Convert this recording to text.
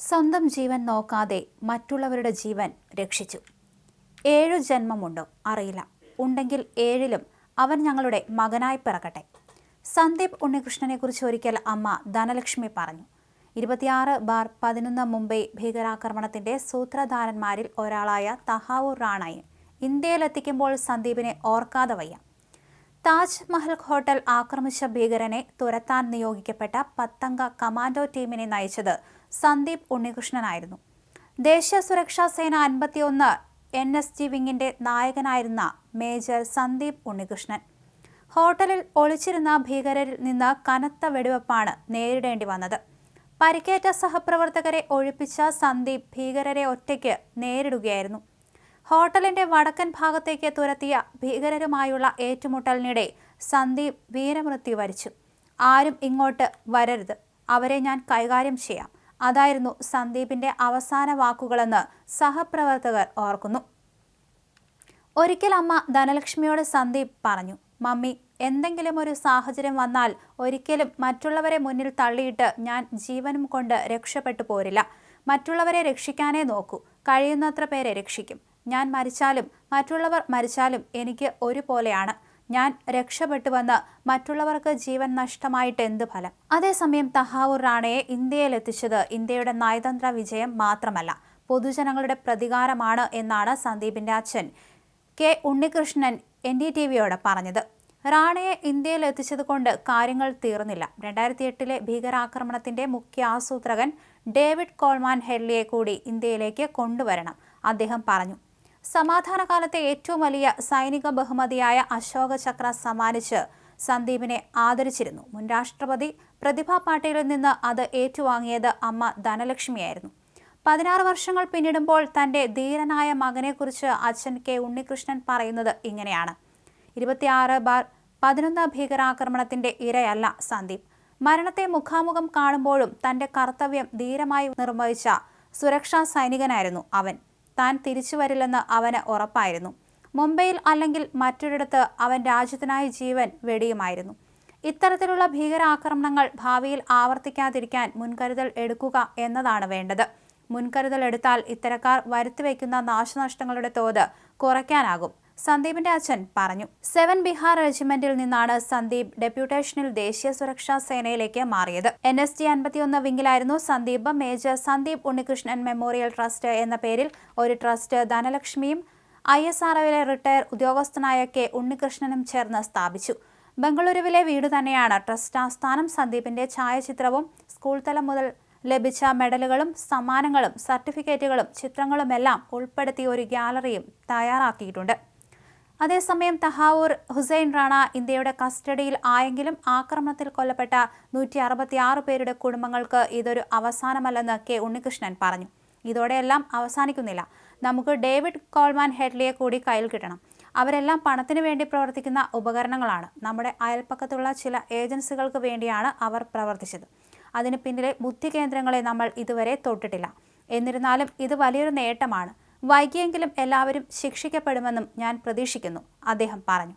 സ്വന്തം ജീവൻ നോക്കാതെ മറ്റുള്ളവരുടെ ജീവൻ രക്ഷിച്ചു. 7 ജന്മമുണ്ടോ അറിയില്ല, ഉണ്ടെങ്കിൽ 7ലും അവൻ ഞങ്ങളുടെ മകനായി പിറക്കട്ടെ. സന്ദീപ് ഉണ്ണികൃഷ്ണനെക്കുറിച്ച് ഒരിക്കൽ അമ്മ ധനലക്ഷ്മി പറഞ്ഞു. 26/11 മുംബൈ ഭീകരാക്രമണത്തിന്റെ സൂത്രധാരന്മാരിൽ ഒരാളായ തഹാവൂർ റാണയെ ഇന്ത്യയിലെത്തിക്കുമ്പോൾ സന്ദീപിനെ ഓർക്കാതെ വയ്യ. താജ് മഹൽ ഹോട്ടൽ ആക്രമിച്ച ഭീകരനെ തുരത്താൻ നിയോഗിക്കപ്പെട്ട 10-അംഗ കമാൻഡോ ടീമിനെ നയിച്ചത് സന്ദീപ് ഉണ്ണികൃഷ്ണനായിരുന്നു. ദേശീയ സുരക്ഷാ സേന 51 NSG വിങ്ങിന്റെ നായകനായിരുന്ന മേജർ സന്ദീപ് ഉണ്ണികൃഷ്ണൻ. ഹോട്ടലിൽ ഒളിച്ചിരുന്ന ഭീകരരിൽ നിന്ന് കനത്ത വെടിവെപ്പാണ് നേരിടേണ്ടി വന്നത്. പരിക്കേറ്റ സഹപ്രവർത്തകരെ ഒഴിപ്പിച്ച സന്ദീപ് ഭീകരരെ ഒറ്റയ്ക്ക് നേരിടുകയായിരുന്നു. ഹോട്ടലിന്റെ വടക്കൻ ഭാഗത്തേക്ക് തുരത്തിയ ഭീകരരുമായുള്ള ഏറ്റുമുട്ടലിനിടെ സന്ദീപ് വീരമൃത്യു വരിച്ചു. ആരും ഇങ്ങോട്ട് വരരുത്, അവരെ ഞാൻ കൈകാര്യം ചെയ്യാം, അതായിരുന്നു സന്ദീപിന്റെ അവസാന വാക്കുകളെന്ന് സഹപ്രവർത്തകർ ഓർക്കുന്നു. ഒരിക്കൽ അമ്മ ധനലക്ഷ്മിയോട് സന്ദീപ് പറഞ്ഞു, മമ്മി, എന്തെങ്കിലും ഒരു സാഹചര്യം വന്നാൽ ഒരിക്കലും മറ്റുള്ളവരെ മുന്നിൽ തള്ളിയിട്ട് ഞാൻ ജീവനും കൊണ്ട് രക്ഷപ്പെട്ടു പോരില്ല. മറ്റുള്ളവരെ രക്ഷിക്കാനേ നോക്കൂ, കഴിയുന്നത്ര പേരെ രക്ഷിക്കും. ഞാൻ മരിച്ചാലും മറ്റുള്ളവർ മരിച്ചാലും എനിക്ക് ഒരുപോലെയാണ്. ഞാൻ രക്ഷപ്പെട്ടുവന്ന് മറ്റുള്ളവർക്ക് ജീവൻ നഷ്ടമായിട്ട് എന്ത് ഫലം? അതേസമയം തഹാവൂർ റാണയെ ഇന്ത്യയിലെത്തിച്ചത് ഇന്ത്യയുടെ നയതന്ത്ര വിജയം മാത്രമല്ല, പൊതുജനങ്ങളുടെ പ്രതികാരമാണ് എന്നാണ് സന്ദീപിന്റെ അച്ഛൻ കെ ഉണ്ണികൃഷ്ണൻ NDTVയോട് പറഞ്ഞത്. റാണയെ ഇന്ത്യയിൽ എത്തിച്ചതുകൊണ്ട് കാര്യങ്ങൾ തീർന്നില്ല. 2008 ഭീകരാക്രമണത്തിന്റെ മുഖ്യ ആസൂത്രകൻ ഡേവിഡ് കോൾമാൻ ഹെഡ്ലിയെ കൂടി ഇന്ത്യയിലേക്ക് കൊണ്ടുവരണം, അദ്ദേഹം പറഞ്ഞു. സമാധാനകാലത്തെ ഏറ്റവും വലിയ സൈനിക ബഹുമതിയായ അശോക ചക്ര സമ്മാനിച്ച് സന്ദീപിനെ ആദരിച്ചിരുന്നു. മുൻ രാഷ്ട്രപതി പ്രതിഭ പാട്ടീലിൽ നിന്ന് അത് ഏറ്റുവാങ്ങിയത് അമ്മ ധനലക്ഷ്മിയായിരുന്നു. 16 വർഷങ്ങൾ പിന്നിടുമ്പോൾ തന്റെ ധീരനായ മകനെക്കുറിച്ച് അച്ഛൻ കെ ഉണ്ണികൃഷ്ണൻ പറയുന്നത് ഇങ്ങനെയാണ്. 26/11 ഭീകരാക്രമണത്തിന്റെ ഇരയല്ല സന്ദീപ്. മരണത്തെ മുഖാമുഖം കാണുമ്പോഴും തന്റെ കർത്തവ്യം ധീരമായി നിർവഹിച്ച സുരക്ഷാ സൈനികനായിരുന്നു അവൻ. താൻ തിരിച്ചു വരില്ലെന്ന് അവന് ഉറപ്പായിരുന്നു. മുംബൈയിൽ അല്ലെങ്കിൽ മറ്റൊരിടത്ത് അവൻ രാജ്യത്തിനായി ജീവൻ വെടിയുമായിരുന്നു. ഇത്തരത്തിലുള്ള ഭീകരാക്രമണങ്ങൾ ഭാവിയിൽ ആവർത്തിക്കാതിരിക്കാൻ മുൻകരുതൽ എടുക്കുക എന്നതാണ് വേണ്ടത്. മുൻകരുതൽ എടുത്താൽ ഇത്തരക്കാർ വരുത്തിവെക്കുന്ന നാശനഷ്ടങ്ങളുടെ തോത് കുറയ്ക്കാനാകും, സന്ദീപിന്റെ അച്ഛൻ പറഞ്ഞു. 7 ബിഹാർ റെജിമെന്റിൽ നിന്നാണ് സന്ദീപ് ഡെപ്യൂട്ടേഷനിൽ ദേശീയ സുരക്ഷാ സേനയിലേക്ക് മാറിയത്. NSG 51 വിങ്ങിലായിരുന്നു Sandeep. Major Sandeep Unnikrishnan memorial trust എന്ന പേരിൽ ഒരു ട്രസ്റ്റ് ധനലക്ഷ്മിയും ISROയിലെ റിട്ടയർ ഉദ്യോഗസ്ഥനായ കെ ഉണ്ണികൃഷ്ണനും ചേർന്ന് സ്ഥാപിച്ചു. ബംഗളൂരുവിലെ വീട് തന്നെയാണ് ട്രസ്റ്റ് ആസ്ഥാനം. സന്ദീപിന്റെ ഛായാചിത്രവും സ്കൂൾ തലം മുതൽ ലഭിച്ച മെഡലുകളും സമ്മാനങ്ങളും സർട്ടിഫിക്കറ്റുകളും ചിത്രങ്ങളുമെല്ലാം ഉൾപ്പെടുത്തി ഒരു ഗ്യാലറിയും തയ്യാറാക്കിയിട്ടുണ്ട്. അതേസമയം തഹാവൂർ ഹുസൈൻ റാണ ഇന്ത്യയുടെ കസ്റ്റഡിയിൽ ആയെങ്കിലും ആക്രമണത്തിൽ കൊല്ലപ്പെട്ട 166 പേരുടെ കുടുംബങ്ങൾക്ക് ഇതൊരു അവസാനമല്ലെന്ന് കെ ഉണ്ണികൃഷ്ണൻ പറഞ്ഞു. ഇതോടെയെല്ലാം അവസാനിക്കുന്നില്ല. നമുക്ക് ഡേവിഡ് കോൾമാൻ ഹെഡ്ലിയെ കൂടി കയ്യിൽ കിട്ടണം. അവരെല്ലാം പണത്തിനു വേണ്ടി പ്രവർത്തിക്കുന്ന ഉപകരണങ്ങളാണ്. നമ്മുടെ അയൽപ്പക്കത്തുള്ള ചില ഏജൻസികൾക്ക് വേണ്ടിയാണ് അവർ പ്രവർത്തിച്ചത്. അതിന് പിന്നിലെ ബുദ്ധികേന്ദ്രങ്ങളെ നമ്മൾ ഇതുവരെ തൊട്ടിട്ടില്ല. എന്നിരുന്നാലും ഇത് വലിയൊരു നേട്ടമാണ്. വൈകിയെങ്കിലും എല്ലാവരും ശിക്ഷിക്കപ്പെടുമെന്നും ഞാൻ പ്രതീക്ഷിക്കുന്നു, അദ്ദേഹം പറഞ്ഞു.